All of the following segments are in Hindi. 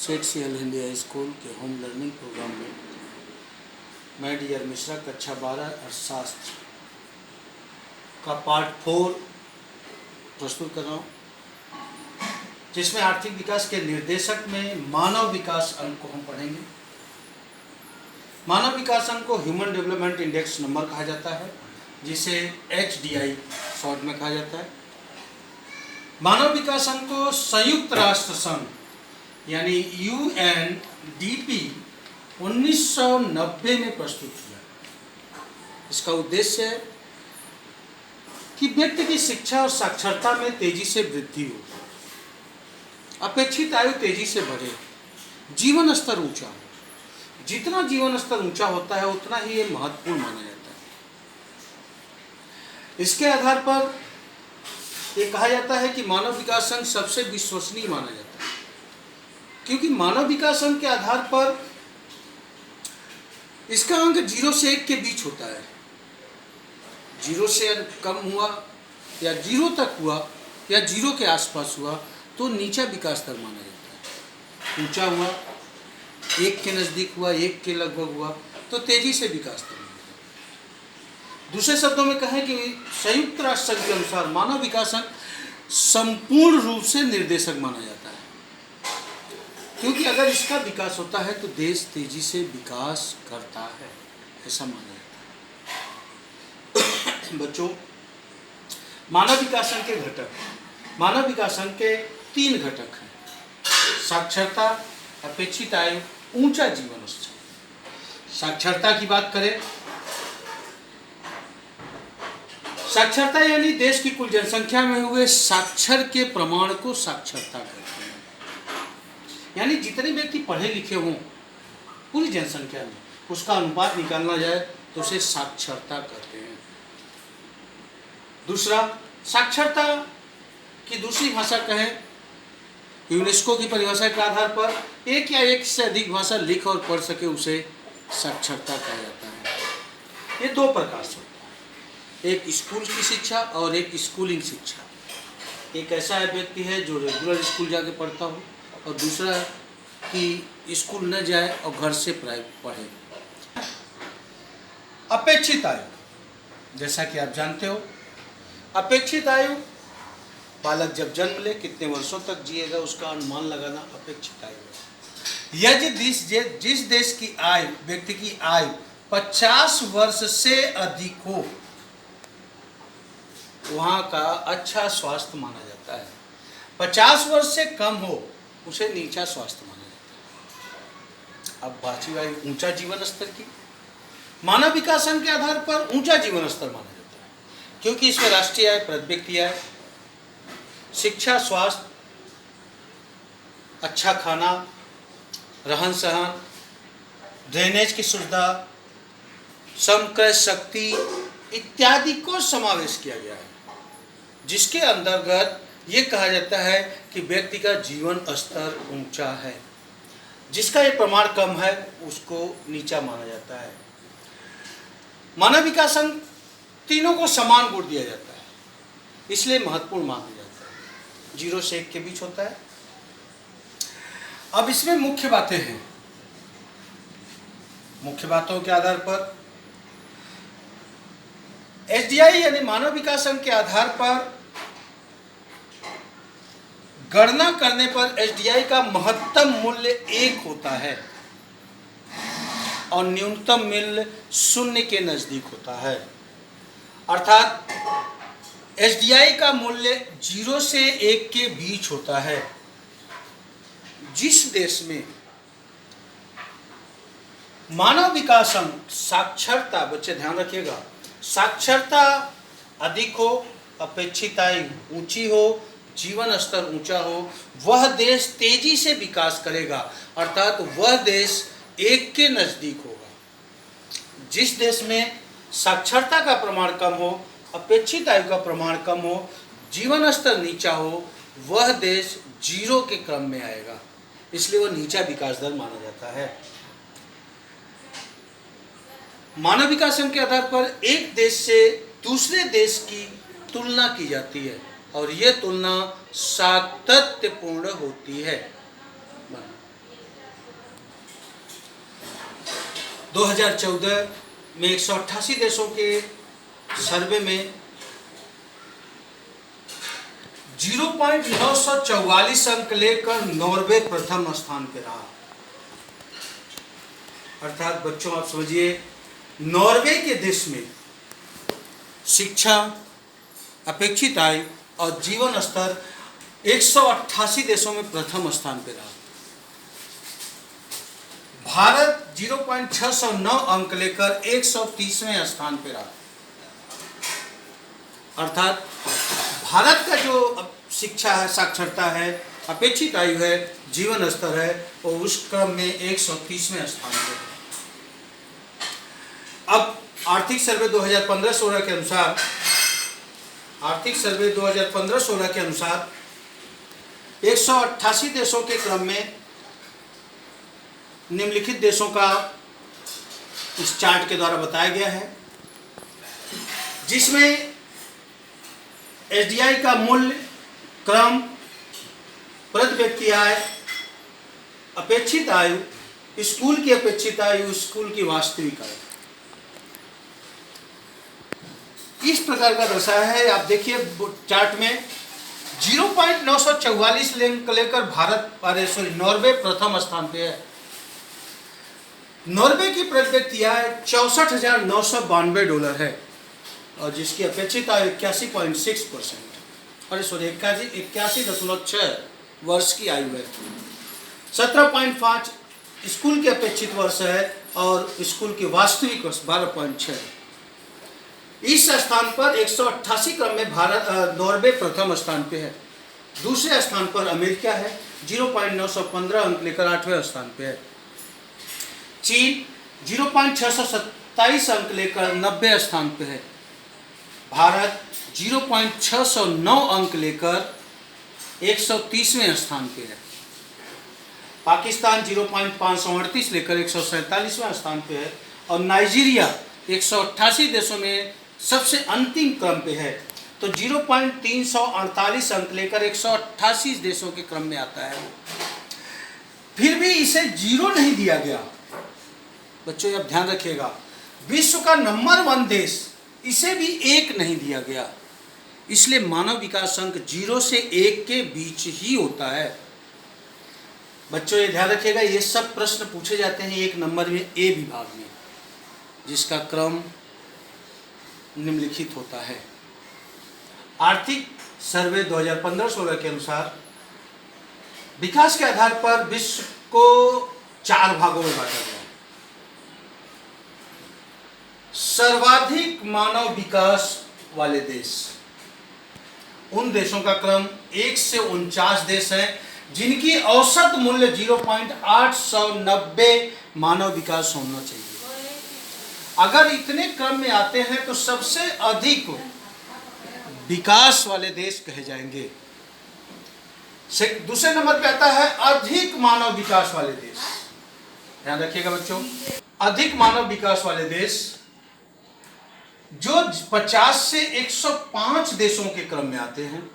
Set CL Hindi high school के होम लर्निंग प्रोग्राम में मैं डी आर मिश्रा कक्षा 12 अर्थशास्त्र का पार्ट 4 प्रस्तुत कर रहा हूँ, जिसमें आर्थिक विकास के निर्देशक में मानव विकास अंक को हम पढ़ेंगे। मानव विकास अंक को ह्यूमन डेवलपमेंट इंडेक्स नंबर कहा जाता है, जिसे HDI शॉर्ट में कहा जाता है। मानव विकास अंक को संयुक्त राष्ट्र संघ यानी UNDP 1990 में प्रस्तुत किया। इसका उद्देश्य है कि व्यक्ति की शिक्षा और साक्षरता में तेजी से वृद्धि हो, अपेक्षित आयु तेजी से बढ़े, जीवन स्तर ऊंचा हो। जितना जीवन स्तर ऊंचा होता है उतना ही ये महत्वपूर्ण माना जाता है। इसके आधार पर ये कहा जाता है कि मानव विकास अंक सबसे विश्वसनीय माना जाता है, क्योंकि मानव विकास अंक के आधार पर इसका अंक 0 से 1 के बीच होता है। 0 से कम हुआ या 0 तक हुआ या 0 के आसपास हुआ तो नीचा विकास स्तर माना जाता है। ऊंचा हुआ, 1 के नज़दीक हुआ, 1 के लगभग हुआ तो तेजी से विकास स्तर माना जाता है। दूसरे शब्दों में कहें कि संयुक्त राष्ट्र संघ के अनुसार मानव विकास अंक संपूर्ण रूप से निर्देशक माना जाता है, क्योंकि अगर इसका विकास होता है तो देश तेजी से विकास करता है, ऐसा माना जाता है। बच्चों, मानव विकास अंक के घटक, मानव विकास अंक के 3 घटक हैं: साक्षरता, अपेक्षित आयु, ऊंचा जीवन स्तर। साक्षरता की बात करें, साक्षरता यानी देश की कुल जनसंख्या में हुए साक्षर के प्रमाण को साक्षरता कहते हैं। यानी जितने व्यक्ति पढ़े लिखे हों पूरी जनसंख्या में, उसका अनुपात निकालना जाए तो उसे साक्षरता कहते हैं। दूसरा, साक्षरता की दूसरी भाषा कहें, यूनेस्को की परिभाषा के आधार पर एक या एक से अधिक भाषा लिख और पढ़ सके उसे साक्षरता कहा जाता है। ये 2 प्रकार से होता है, एक स्कूल की शिक्षा और एक स्कूलिंग शिक्षा। एक ऐसा व्यक्ति है जो रेगुलर स्कूल जाके पढ़ता हो, और दूसरा कि स्कूल न जाए और घर से पढ़े। अपेक्षित आयु, जैसा कि आप जानते हो, अपेक्षित आयु बालक जब जन्म ले कितने वर्षों तक जिएगा उसका अनुमान लगाना अपेक्षित आयु है। यदि जिस देश की आयु, व्यक्ति की आयु 50 वर्ष से अधिक हो वहाँ का अच्छा स्वास्थ्य माना जाता है। 50 वर्ष से कम हो उसे नीचा स्वास्थ्य माना जाता है। अब बात आई ऊंचा जीवन स्तर की। मानव विकास अंक के आधार पर ऊंचा जीवन स्तर माना जाता है, क्योंकि इसमें राष्ट्रीय आय, प्रति व्यक्ति आय, शिक्षा, स्वास्थ्य, अच्छा खाना, रहन सहन, ड्रेनेज की सुविधा, श्रम क्रय शक्ति इत्यादि को समावेश किया गया है, जिसके अंतर्गत ये कहा जाता है कि व्यक्ति का जीवन स्तर ऊंचा है। जिसका ये प्रमाण कम है उसको नीचा माना जाता है। मानव विकास अंक तीनों को समान गुण दिया जाता है, इसलिए महत्वपूर्ण माना जाता है। 0 से 1 के बीच होता है। अब इसमें मुख्य बातें हैं। मुख्य बातों के आधार पर HDI यानी मानव विकास अंक के आधार पर गणना करने पर HDI का महत्तम मूल्य 1 होता है और न्यूनतम मूल्य 0 के नजदीक होता है। अर्थात HDI का मूल्य 0 से 1 के बीच होता है। जिस देश में मानव विकास अंक, साक्षरता, बच्चे ध्यान रखिएगा, साक्षरता अधिक हो, अपेक्षित आयु ऊंची हो, जीवन स्तर ऊंचा हो, वह देश तेजी से विकास करेगा, अर्थात वह देश 1 के नजदीक होगा। जिस देश में साक्षरता का प्रमाण कम हो, अपेक्षित आयु का प्रमाण कम हो, जीवन स्तर नीचा हो, वह देश 0 के क्रम में आएगा, इसलिए वह नीचा विकास दर माना जाता है। मानव विकास अंक के आधार पर एक देश से दूसरे देश की तुलना की जाती है और यह तुलना सातत्यपूर्ण होती है। 2014 में 188 देशों के सर्वे में 0.944 अंक लेकर नॉर्वे प्रथम स्थान पे रहा। अर्थात बच्चों आप समझिए, नॉर्वे के देश में शिक्षा, अपेक्षित आयु और जीवन स्तर 188 देशों में प्रथम स्थान पे रहा। भारत 0.609 अंक लेकर 130वें स्थान पे रहा। अर्थात भारत का जो शिक्षा है, साक्षरता है, अपेक्षित आयु है, जीवन स्तर है, वो उस क्रम में 130वें स्थान पे है। अब आर्थिक सर्वे 2015-16 के अनुसार, आर्थिक सर्वे 2015-16 के अनुसार 188 देशों के क्रम में निम्नलिखित देशों का इस चार्ट के द्वारा बताया गया है, जिसमें एसडीआई का मूल्य, क्रम, प्रति व्यक्ति आय, अपेक्षित आयु, स्कूल की अपेक्षित आयु, स्कूल की वास्तविक आयु इस प्रकार का दर्शाया है। आप देखिए चार्ट में 0.944 अंक लेकर नॉर्वे प्रथम स्थान पे है। नॉर्वे की प्रति व्यक्ति आय $64,992 है और जिसकी अपेक्षित आयु 81.6%, अरे सॉरी 81.6 वर्ष की आयु है। 17.5 स्कूल के अपेक्षित वर्ष है और स्कूल की वास्तविक वर्ष 12.6 है। इस स्थान पर 188 क्रम में नॉर्वे प्रथम स्थान पे है। दूसरे स्थान पर अमेरिका है, 0.915 अंक लेकर 8वें स्थान पे है। चीन 0.627 अंक लेकर 90 स्थान पे है। भारत 0.609 अंक लेकर 130वें स्थान पे है। पाकिस्तान 0.538 लेकर 147वें स्थान पे है और नाइजीरिया 188 देशों में सबसे अंतिम क्रम पे है, तो 0.348 अंक लेकर 188 देशों के क्रम में आता है। फिर भी इसे 0 नहीं दिया गया। बच्चों आप ध्यान रखिएगा, विश्व का नंबर 1 देश, इसे भी 1 नहीं दिया गया। इसलिए मानव विकास अंक 0 से 1 के बीच ही होता है। बच्चों ये ध्यान रखिएगा, ये सब प्रश्न पूछे जाते हैं 1 नंबर में, ए विभाग में, जिसका क्रम निम्नलिखित होता है। आर्थिक सर्वे 2015-16 के अनुसार विकास के आधार पर विश्व को 4 भागों में बांटा गया है। सर्वाधिक मानव विकास वाले देश, उन देशों का क्रम 1 से 49 देश हैं जिनकी औसत मूल्य 0.890 मानव विकास होना चाहिए। अगर इतने क्रम में आते हैं तो सबसे अधिक विकास वाले देश कहे जाएंगे। दूसरे नंबर पे आता है अधिक मानव विकास वाले देश। ध्यान रखिएगा बच्चों, अधिक मानव विकास वाले देश जो 50 से 105 देशों के क्रम में आते हैं,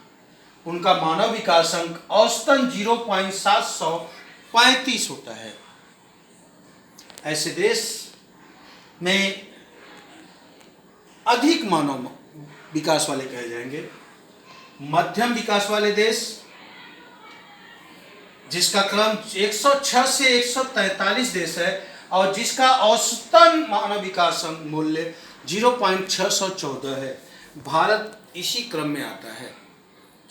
उनका मानव विकास अंक औसतन 0.735 होता है। ऐसे देश में अधिक मानव विकास वाले कहे जाएंगे। मध्यम विकास वाले देश, जिसका क्रम 106 से 143 देश है और जिसका औसतन मानव विकास मूल्य 0.614 है। भारत इसी क्रम में आता है,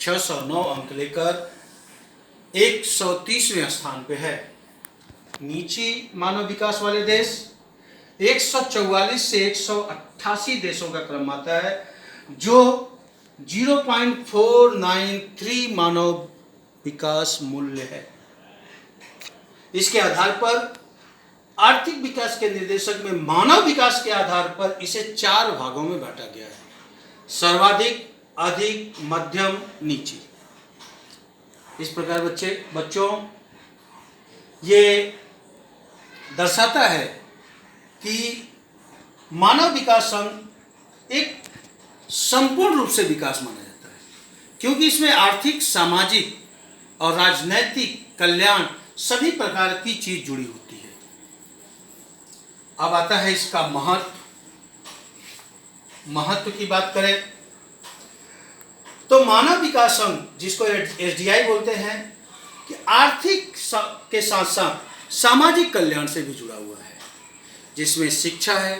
609 अंक लेकर 130वें स्थान पे है। नीची मानव विकास वाले देश 144 से 188 देशों का क्रम आता है, जो 0.493 मानव विकास मूल्य है। इसके आधार पर आर्थिक विकास के निर्देशक में मानव विकास के आधार पर इसे 4 भागों में बांटा गया है: सर्वाधिक, अधिक, मध्यम, नीची। इस प्रकार बच्चों ये दर्शाता है कि मानव विकास अंक एक संपूर्ण रूप से विकास माना जाता है, क्योंकि इसमें आर्थिक, सामाजिक और राजनैतिक कल्याण सभी प्रकार की चीज जुड़ी होती है। अब आता है इसका महत्व की बात करें तो मानव विकास संघ, जिसको एसडीआई बोलते हैं, कि आर्थिक के साथ साथ सामाजिक कल्याण से भी जुड़ा हुआ है, जिसमें शिक्षा है,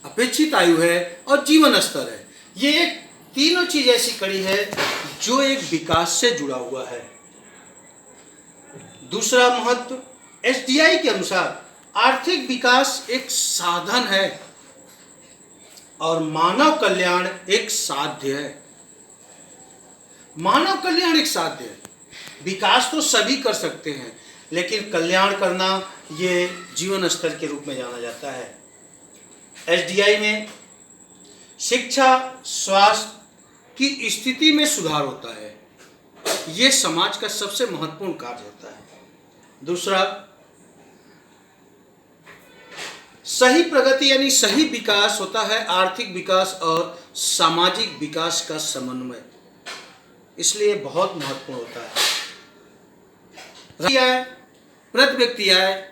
अपेक्षित आयु है और जीवन स्तर है। ये एक तीनों चीज ऐसी कड़ी है जो एक विकास से जुड़ा हुआ है। दूसरा महत्व, एसडीआई के अनुसार आर्थिक विकास एक साधन है और मानव कल्याण एक साध्य है। मानव कल्याण एक साध्य है। विकास तो सभी कर सकते हैं, लेकिन कल्याण करना ये जीवन स्तर के रूप में जाना जाता है। एसडीआई में शिक्षा, स्वास्थ्य की स्थिति में सुधार होता है। ये समाज का सबसे महत्वपूर्ण कार्य होता है। दूसरा, सही प्रगति यानी सही विकास होता है आर्थिक विकास और सामाजिक विकास का समन्वय, इसलिए बहुत महत्वपूर्ण होता है। प्रति व्यक्ति आय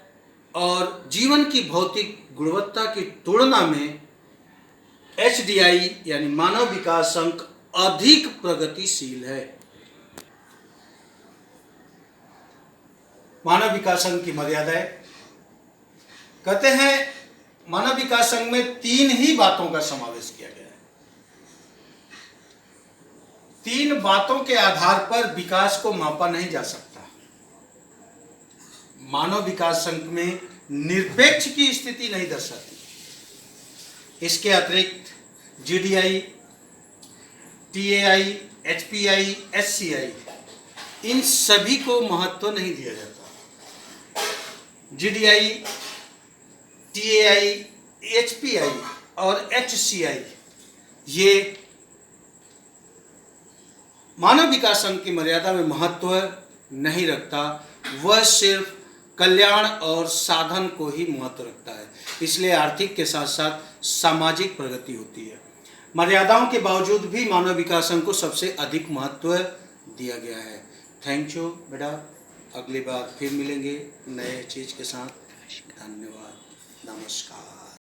और जीवन की भौतिक गुणवत्ता की तुलना में एचडीआई यानी मानव विकास संघ अधिक प्रगतिशील है। मानव विकास संघ की मर्यादाएं, कहते हैं मानव विकास संघ में 3 ही बातों का समावेश किया गया है। 3 बातों के आधार पर विकास को मापा नहीं जा सकता। मानव विकास संघ में निरपेक्ष की स्थिति नहीं दर्शाती। इसके अतिरिक्त जीडीआई, टीएआई, एचपीआई, एचसीआई, इन सभी को महत्व नहीं दिया जाता। जीडीआई, टीएआई, एचपीआई और एचसीआई ये मानव विकास संघ की मर्यादा में महत्व नहीं रखता, वह सिर्फ कल्याण और साधन को ही महत्व रखता है। इसलिए आर्थिक के साथ साथ सामाजिक प्रगति होती है। मर्यादाओं के बावजूद भी मानव विकास संघ को सबसे अधिक महत्व दिया गया है। थैंक यू बेटा, अगली बार फिर मिलेंगे नए चीज़ के साथ। धन्यवाद, नमस्कार।